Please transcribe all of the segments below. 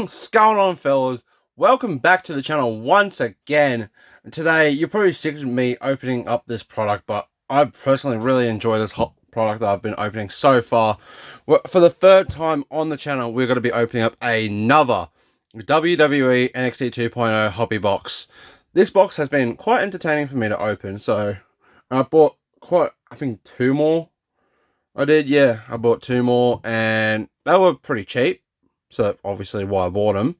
What's going on, fellas? Welcome back to the channel once again. And today, you're probably sick of me opening up this product, but I personally really enjoy this hot product that I've been opening so far. For the third time on the channel, we're going to be opening up another WWE NXT 2.0 Hobby Box. This box has been quite entertaining for me to open, so I bought I think two more. I bought two more, and they were pretty cheap. So obviously why I bought them.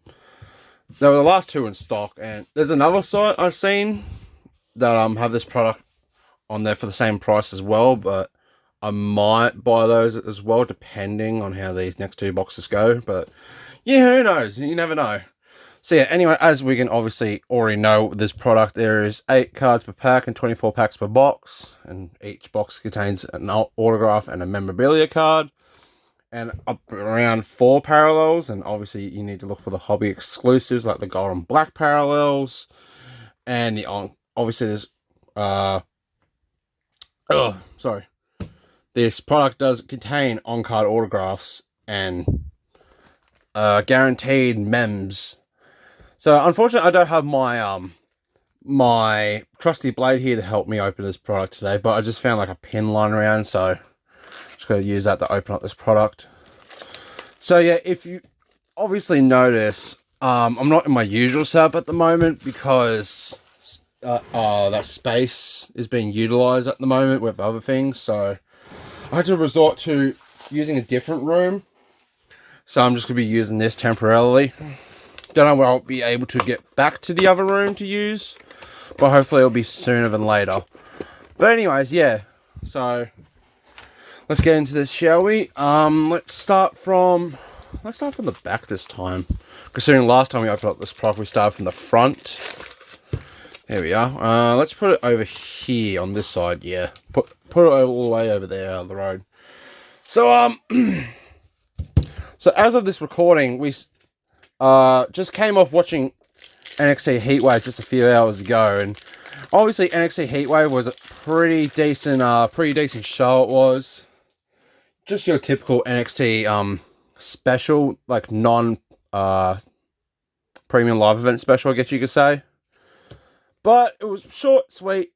They were the last two in stock, and there's another site I've seen that have this product on there for the same price as well, but I might buy those as well depending on how these next two boxes go. But yeah, who knows? You never know. So yeah, anyway, as we can obviously already know with this product, there is 8 cards per pack and 24 packs per box, and each box contains an autograph and a memorabilia card. And up around 4 parallels, and obviously you need to look for the hobby exclusives like the gold and black parallels, and the obviously there's this product does contain on-card autographs and guaranteed mems. So unfortunately I don't have my my trusty blade here to help me open this product today, but I just found like a pin lying around, so just going to use that to open up this product. So yeah, if you obviously notice, I'm not in my usual setup at the moment because that space is being utilized at the moment with other things. So I had to resort to using a different room. So I'm just going to be using this temporarily. Don't know when I'll be able to get back to the other room to use, but hopefully it'll be sooner than later. But anyways, yeah. So let's get into this, shall we? Let's start from the back this time. Considering last time we opened up this product, we started from the front. There we are. Let's put it over here on this side. Yeah, put it all the way over there on the road. So so as of this recording, we just came off watching NXT Heatwave just a few hours ago, and obviously NXT Heatwave was a pretty decent show. It was just your typical NXT special, like non premium live event special, I guess you could say. But it was short, sweet,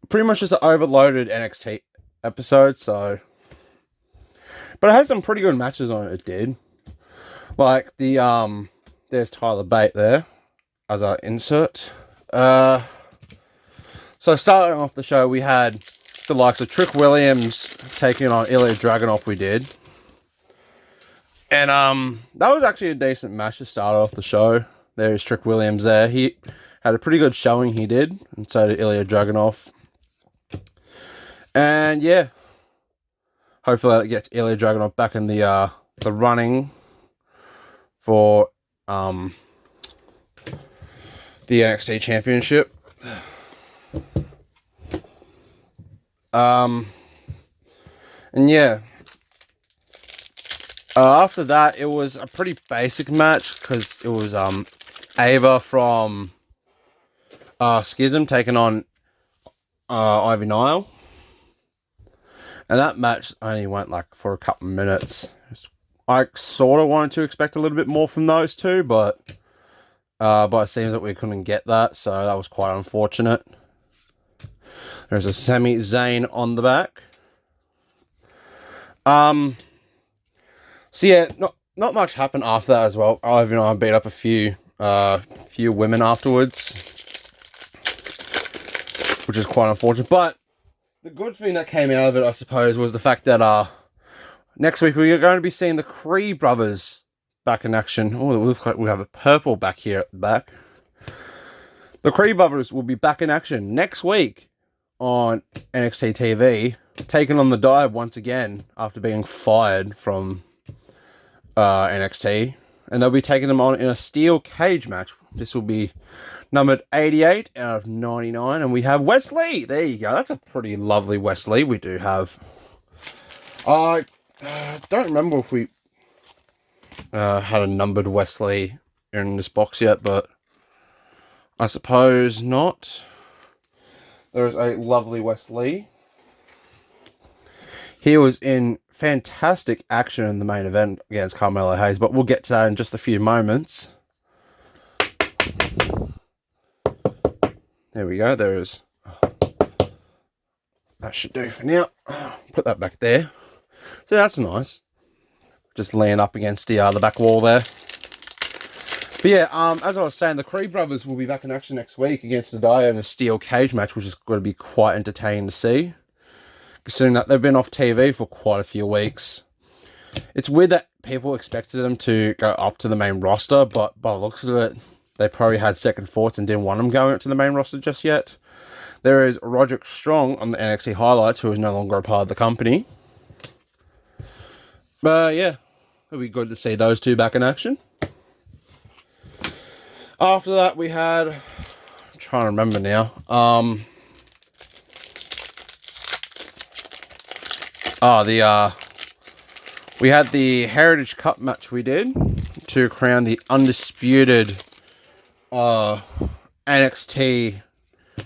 pretty much just an overloaded NXT episode. So, but it had some pretty good matches on it. It did, like the there's Tyler Bate there as our insert. So starting off the show, we had the likes of Trick Williams taking on Ilya Dragunov. We did. And that was actually a decent match to start off the show. There's Trick Williams there. He had a pretty good showing, he did. And so did Ilya Dragunov. And yeah. Hopefully that gets Ilya Dragunov back in the running for the NXT Championship. And yeah. After that, it was a pretty basic match because it was Ava from Schism taking on Ivy Nile, and that match only went like for a couple of minutes. I sort of wanted to expect a little bit more from those two, but it seems that we couldn't get that, so that was quite unfortunate. There's a Sami Zayn on the back. So yeah, not much happened after that as well. Ivy and I beat up a few women afterwards, which is quite unfortunate. But the good thing that came out of it, I suppose, was the fact that next week we're going to be seeing the Cree brothers back in action. Oh, it looks like we have a purple back here at the back. The Cree brothers will be back in action next week on NXT TV, taking on the Dive once again after being fired from NXT, and they'll be taking them on in a steel cage match. This will be numbered 88 out of 99, and we have Wesley. There you go. That's a pretty lovely Wesley we do have. I don't remember if we had a numbered Wesley in this box yet, but I suppose not. There's a lovely Wesley. He was in fantastic action in the main event against Carmelo Hayes, but we'll get to that in just a few moments. There we go. There is. That should do for now. Put that back there. So that's nice. Just laying up against the back wall there. But yeah, as I was saying, the Creed brothers will be back in action next week against Nadia in a steel cage match, which is going to be quite entertaining to see, considering that they've been off TV for quite a few weeks. It's weird that people expected them to go up to the main roster, but by the looks of it, they probably had second thoughts and didn't want them going up to the main roster just yet. There is Roderick Strong on the NXT highlights, who is no longer a part of the company. But yeah, it'll be good to see those two back in action. After that, we had, I'm trying to remember now. We had the Heritage Cup match we did to crown the undisputed NXT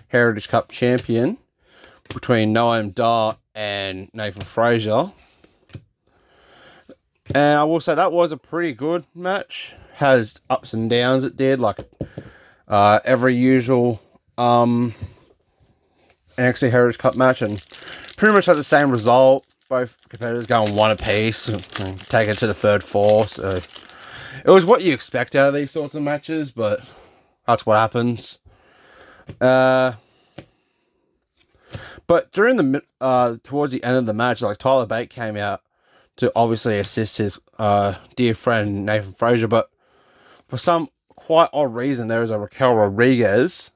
Heritage Cup champion between Noam Dar and Nathan Frazier. And I will say that was a pretty good match. Has ups and downs, it did, like every usual NXT Heritage Cup match, and pretty much had the same result. Both competitors going one apiece and take it to the third four. So it was what you expect out of these sorts of matches, but that's what happens. But during the towards the end of the match, like Tyler Bate came out to obviously assist his dear friend Nathan Frazier, but for some quite odd reason, there is a Raquel Rodriguez.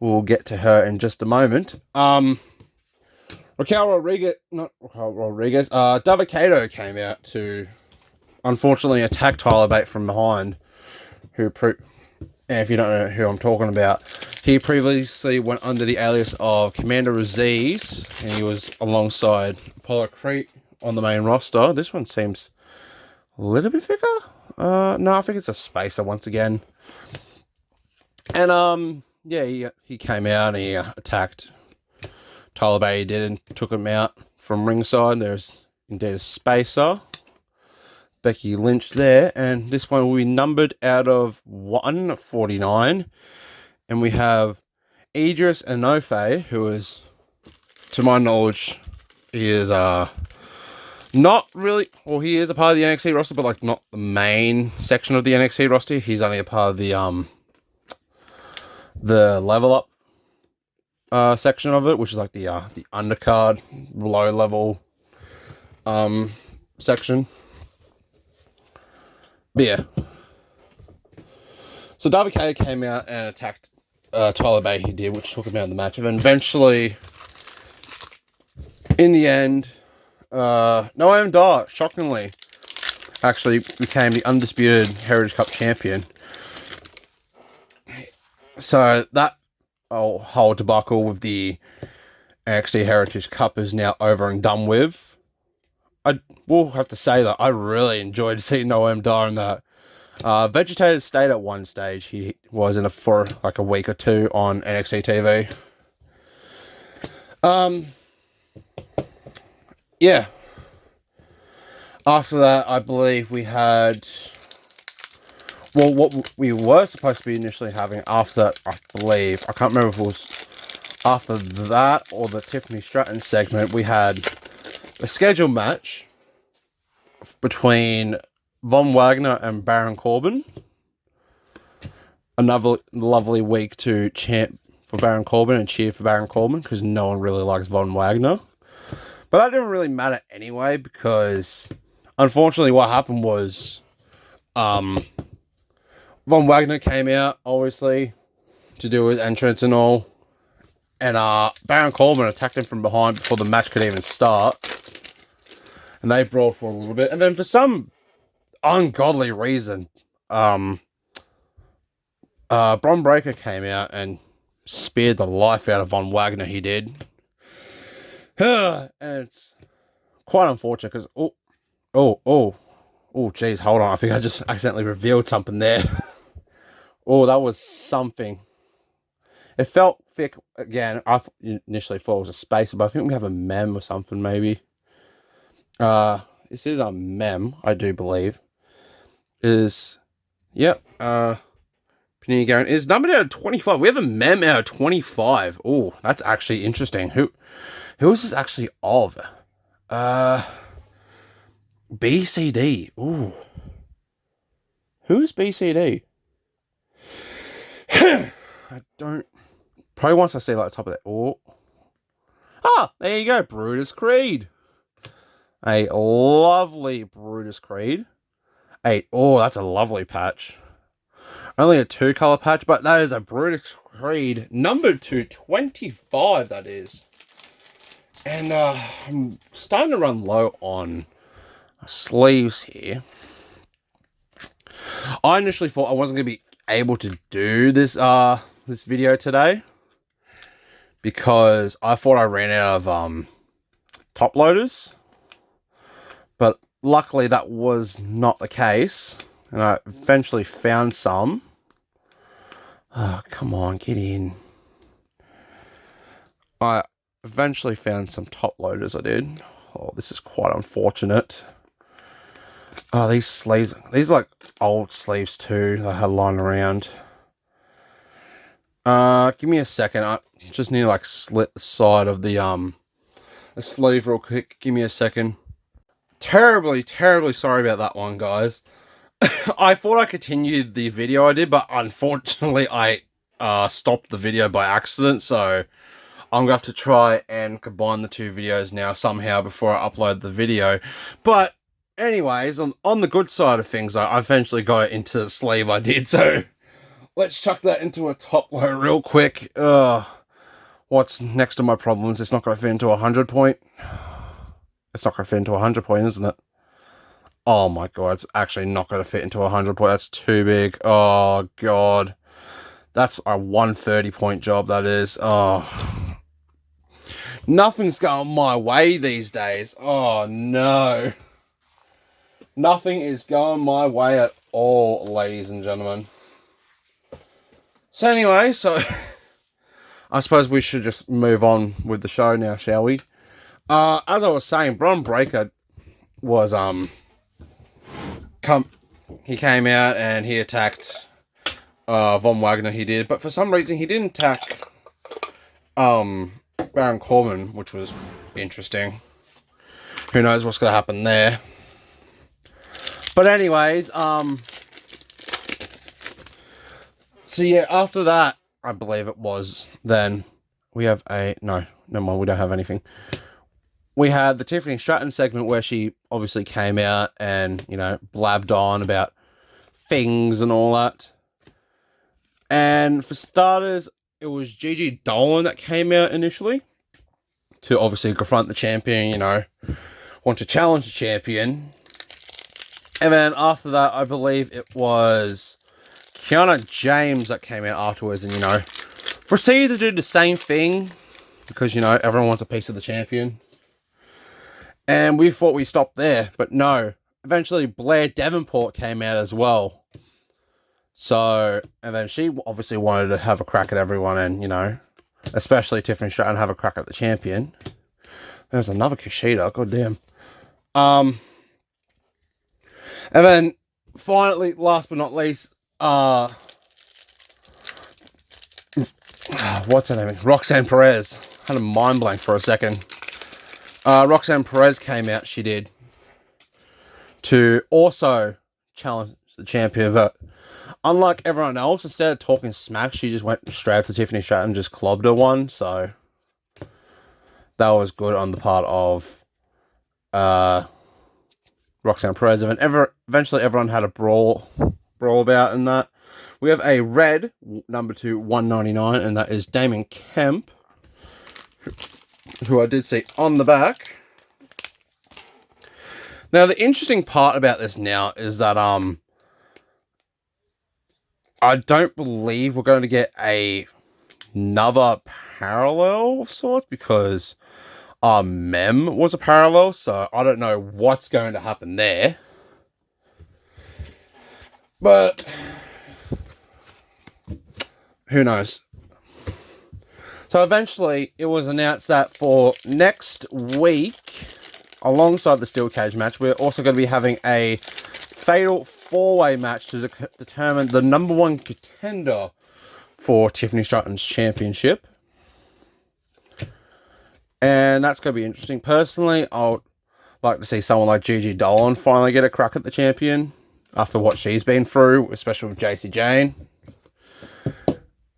We'll get to her in just a moment. Dabba-Kato came out to, unfortunately, attack Tyler Bate from behind. And if you don't know who I'm talking about, he previously went under the alias of Commander Aziz, and he was alongside Apollo Creed on the main roster. This one seems a little bit thicker. No, I think it's a spacer once again. And yeah, he came out and he attacked Tyler Bate. He did and took him out from ringside. There's indeed a spacer. Becky Lynch there, and this one will be numbered out of 149. And we have Idris Enofe, who is, to my knowledge, he is not really, well, he is a part of the NXT roster, but like not the main section of the NXT roster. He's only a part of the level up section of it, which is like the undercard, low level section. But yeah, so Dabba-Kato came out and attacked Tyler Bate. He did, which took him out of the match, and eventually, in the end, Noam Dar, shockingly, actually became the undisputed Heritage Cup champion. So that whole debacle with the NXT Heritage Cup is now over and done with. I will have to say that I really enjoyed seeing Noam Dar in that. Vegetated state at one stage. He was in for like a week or two on NXT TV. Yeah. After that, I believe we had, well, what we were supposed to be initially having after that, I believe, I can't remember if it was after that or the Tiffany Stratton segment, we had a scheduled match between Von Wagner and Baron Corbin. Another lovely week to chant for Baron Corbin and cheer for Baron Corbin, because no one really likes Von Wagner. But that didn't really matter anyway, because unfortunately what happened was Von Wagner came out, obviously, to do his entrance and all. And Baron Corbin attacked him from behind before the match could even start. And they brawled for a little bit. And then for some ungodly reason, Bron Breakker came out and speared the life out of Von Wagner, he did. And it's quite unfortunate because, geez, hold on. I think I just accidentally revealed something there. That was something. It felt thick again. I initially thought it was a spacer, but I think we have a mem or something, maybe. This is a mem, I do believe. Is, yep, Panini Guarantee is numbered out of 25. We have a mem out of 25. Oh, that's actually interesting. Who is this actually of? BCD. Ooh. Who is BCD? I don't. Probably once I see like the top of that. Oh. Ah, there you go. Brutus Creed. A lovely Brutus Creed. Oh, that's a lovely patch. Only a 2-color patch, but that is a Brutus Creed numbered to 25, that is. And I'm starting to run low on sleeves here. I initially thought I wasn't going to be able to do this this video today because I thought I ran out of top loaders, but luckily that was not the case, and I eventually found some. Oh, come on, get in. I eventually found some top loaders, I did. Oh, this is quite unfortunate. Oh, these sleeves, these are like old sleeves too, that I had lying around. Give me a second. I just need to like slit the side of the sleeve real quick. Give me a second. Terribly sorry about that one, guys. I thought I continued the video I did, but unfortunately I stopped the video by accident, so I'm gonna have to try and combine the two videos now somehow before I upload the video. But anyways, on the good side of things, I eventually got it into the sleeve I did, so let's chuck that into a top load real quick. What's next to my problems? It's not going to fit into a 100 point. It's not going to fit into a 100 point, isn't it? Oh my god, it's actually not going to fit into a 100 point. That's too big. Oh god. That's a 130 point job, that is. Oh. Nothing's going my way these days. Oh no. Nothing is going my way at all, ladies and gentlemen. So anyway, I suppose we should just move on with the show now, shall we? As I was saying, Bron Breakker was he came out and he attacked Von Wagner. He did, but for some reason he didn't attack Baron Corbin, which was interesting. Who knows what's going to happen there? But anyways, so yeah, after that, I believe it was, then we have no, never mind, we don't have anything. We had the Tiffany Stratton segment where she obviously came out and, you know, blabbed on about things and all that. And for starters, it was Gigi Dolan that came out initially to obviously confront the champion, you know, want to challenge the champion. And then after that, I believe it was Kiana James that came out afterwards and, you know, proceeded to do the same thing because, you know, everyone wants a piece of the champion. And we thought we stopped there, but no. Eventually, Blair Davenport came out as well. So, and then she obviously wanted to have a crack at everyone and, you know, especially Tiffany Stratton, have a crack at the champion. There's another Kushida, goddamn. And then, finally, last but not least, what's her name? Roxanne Perez. Had a mind blank for a second. Roxanne Perez came out, she did, to also challenge the champion, but unlike everyone else, instead of talking smack, she just went straight to Tiffany Stratton and just clobbed her one, so that was good on the part of Roxanne Perez. And eventually everyone had a brawl about in that. We have a red, number 2, 199, and that is Damon Kemp, who I did see on the back. Now, the interesting part about this now is that I don't believe we're going to get another parallel of sorts because Mem was a parallel, so I don't know what's going to happen there. But who knows? So eventually, it was announced that for next week, alongside the steel cage match, we're also going to be having a fatal 4-way match to determine the #1 contender for Tiffany Stratton's championship. And that's going to be interesting. Personally, I'll like to see someone like Gigi Dolan finally get a crack at the champion after what she's been through, especially with JC Jane.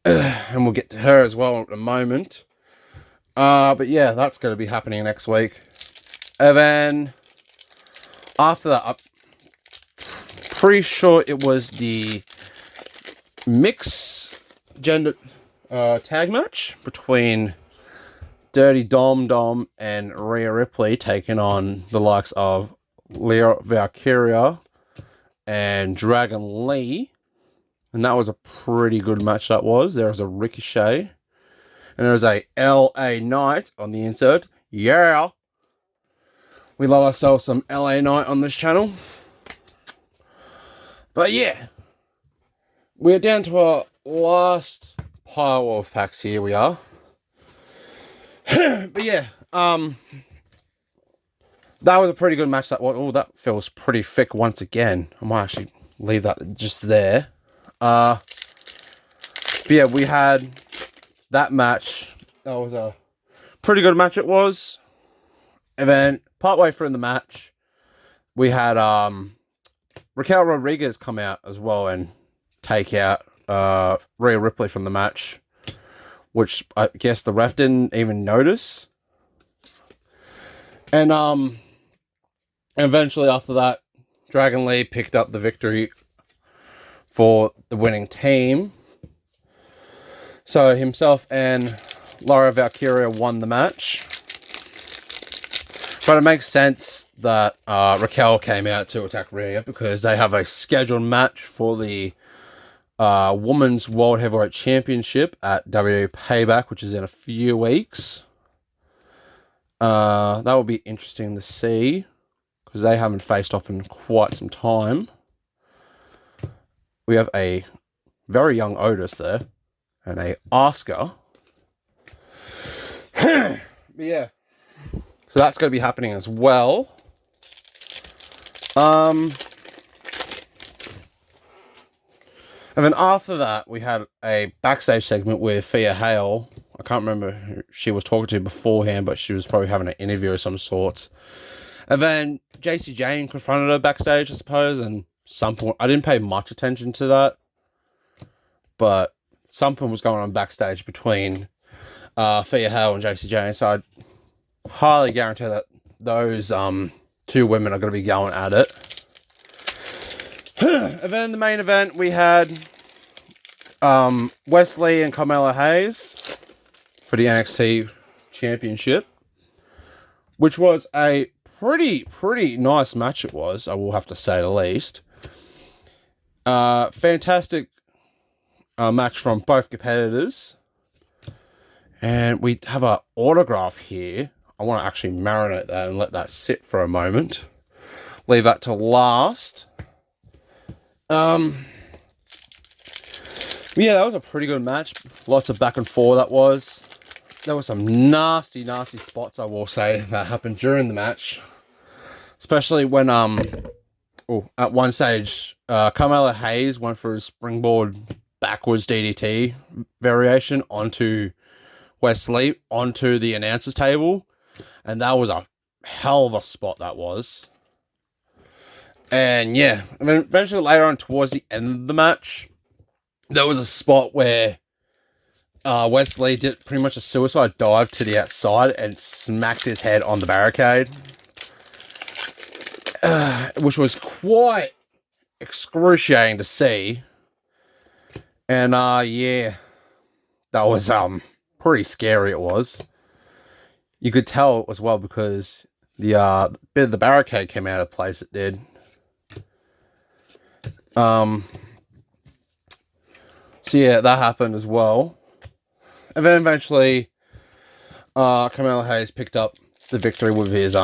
And we'll get to her as well in a moment. But yeah, that's going to be happening next week. And then after that, I'm pretty sure it was the mixed gender tag match between Dirty Dom and Rhea Ripley taking on the likes of Lyra Valkyria and Dragon Lee. And that was a pretty good match, that was. There was a Ricochet. And there was a LA Knight on the insert. Yeah! We love ourselves some LA Knight on this channel. But yeah. We're down to our last pile of packs here, we are. But yeah, that was a pretty good match. That feels pretty thick once again. I might actually leave that just there. But yeah, we had that match. That was a pretty good match, it was. And then partway through the match, we had Raquel Rodriguez come out as well and take out Rhea Ripley from the match, which I guess the ref didn't even notice. And eventually after that, Dragon Lee picked up the victory for the winning team. So himself and Lyra Valkyria won the match. But it makes sense that Raquel came out to attack Rhea because they have a scheduled match for the Women's World Heavyweight Championship at WWE Payback, which is in a few weeks. That will be interesting to see because they haven't faced off in quite some time. We have a very young Otis there and a Asuka. But yeah, so that's going to be happening as well. And then after that, we had a backstage segment with Thea Hale. I can't remember who she was talking to beforehand, but she was probably having an interview of some sorts. And then JC Jane confronted her backstage, I suppose, and something. I didn't pay much attention to that, but something was going on backstage between Thea Hale and JC Jane. So I highly guarantee that those two women are going to be going at it. And then the main event, we had Wesley and Carmella Hayes for the NXT Championship, which was a pretty nice match. It was, I will have to say the least. Fantastic match from both competitors. And we have an autograph here. I want to actually marinate that and let that sit for a moment. Leave that to last. Yeah, that was a pretty good match. Lots of back and forth, that was. There were some nasty spots, I will say, that happened during the match. Especially when, at one stage, Carmella Hayes went for a springboard backwards DDT variation onto Wesley, onto the announcer's table. And that was a hell of a spot, that was. And yeah, and then eventually later on towards the end of the match, there was a spot where Wesley did pretty much a suicide dive to the outside and smacked his head on the barricade, which was quite excruciating to see. And yeah, that was pretty scary. It was. You could tell as well because the bit of the barricade came out of place. It did. So yeah, that happened as well. And then eventually, Carmella Hayes picked up the victory with his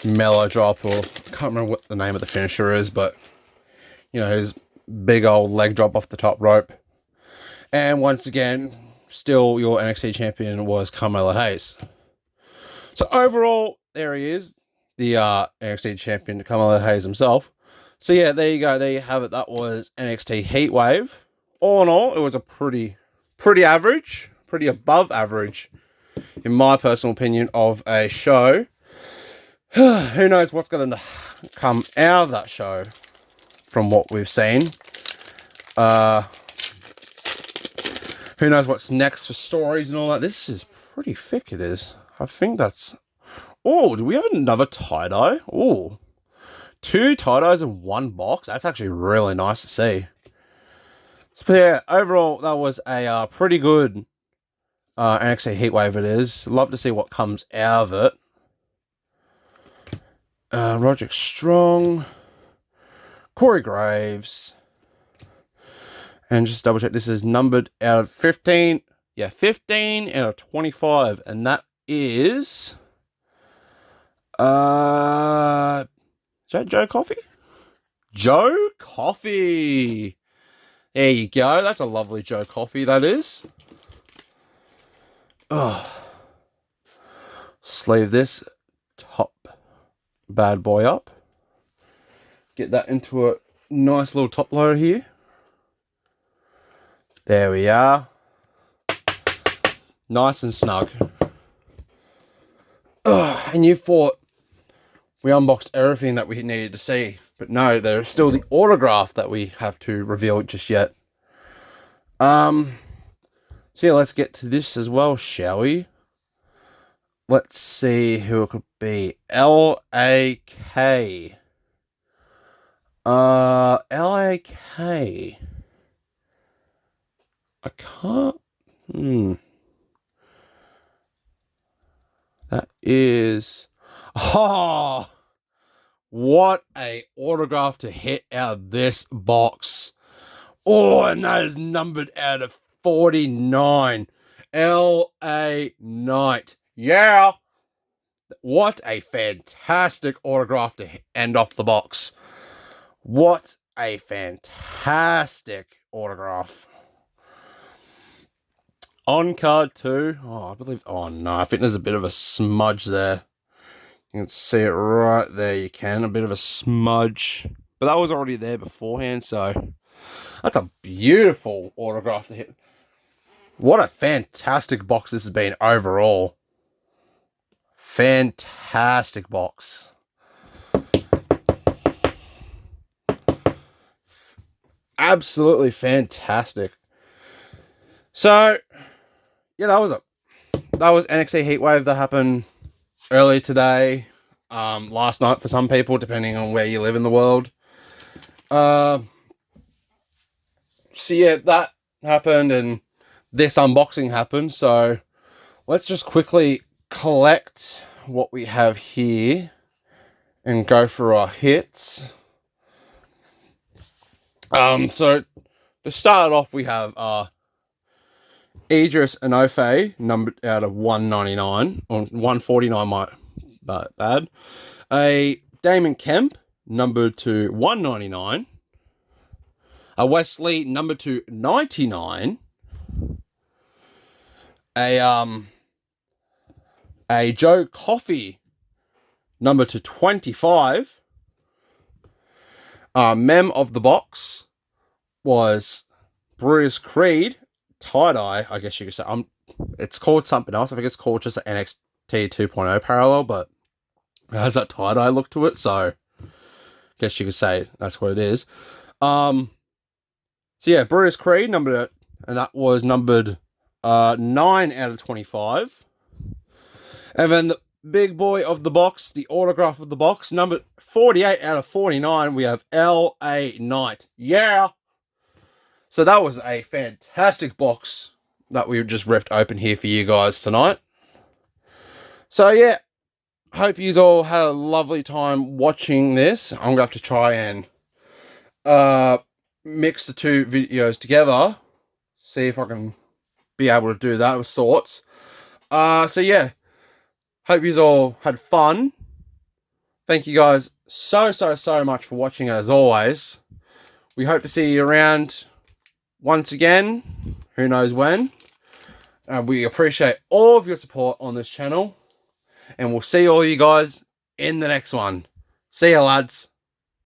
mellow drop, or I can't remember what the name of the finisher is, but you know, his big old leg drop off the top rope. And once again, still your NXT champion was Carmella Hayes. So overall, there he is, the NXT champion, Carmelo Hayes himself. So yeah, there you go. There you have it. That was NXT Heatwave. All in all, it was a pretty average, pretty above average, in my personal opinion, of a show. Who knows what's going to come out of that show from what we've seen. Who knows what's next for stories and all that. This is pretty thick, it is. I think that's... Oh, do we have another tie-dye? Oh, 2 tie-dyes in one box. That's actually really nice to see. So yeah, overall, that was a pretty good NXT Heatwave it is. Love to see what comes out of it. Roderick Strong, Corey Graves, and just double check, this is numbered out of 15. Yeah, 15 out of 25, and that is is that Joe Coffey? Joe Coffey. There you go. That's a lovely Joe Coffey, that is. Oh. Sleeve this top bad boy up. Get that into a nice little top loader here. There we are. Nice and snug. Oh, and you thought we unboxed everything that we needed to see. But no, there's still the autograph that we have to reveal just yet. So yeah, let's get to this as well, shall we? Let's see who it could be. L.A.K. L.A.K. I can't... That is... Oh! What a autograph to hit out of this box. Oh, and that is numbered out of 49. L.A. Knight. Yeah! What a fantastic autograph to end off the box. What a fantastic autograph. On card 2. Oh, I believe... Oh, no. I think there's a bit of a smudge there. You can see it right there. You can. A bit of a smudge. But that was already there beforehand, so... That's a beautiful autograph to hit. What a fantastic box this has been overall. Fantastic box. Absolutely fantastic. So, yeah, that was NXT Heatwave that happened earlier today, last night for some people, depending on where you live in the world. So yeah, that happened, and this unboxing happened. So let's just quickly collect what we have here and go for our hits. So to start off, we have Idris Enofe, numbered out of 199, or 149, my bad. A Damon Kemp, numbered to 199. A Wesley, numbered to 99. A Joe Coffey, numbered to 25. Mem of the box was Bruce Creed, tie-dye, I guess you could say. It's called something else. I think it's called just an NXT 2.0 parallel, but it has that tie-dye look to it, so I guess you could say that's what it is. So yeah, Bruce Creed, numbered, and that was numbered 9 out of 25. And then the big boy of the box, the autograph of the box, numbered 48 out of 49, we have L.A. Knight. Yeah! So that was a fantastic box that we just ripped open here for you guys tonight. So yeah, hope you all had a lovely time watching this. I'm going to have to try and mix the two videos together. See if I can be able to do that of sorts. So yeah, hope you all had fun. Thank you guys so much for watching as always. We hope to see you around once again. Who knows when. We appreciate all of your support on this channel. and we'll see all you guys in the next one. See ya, lads.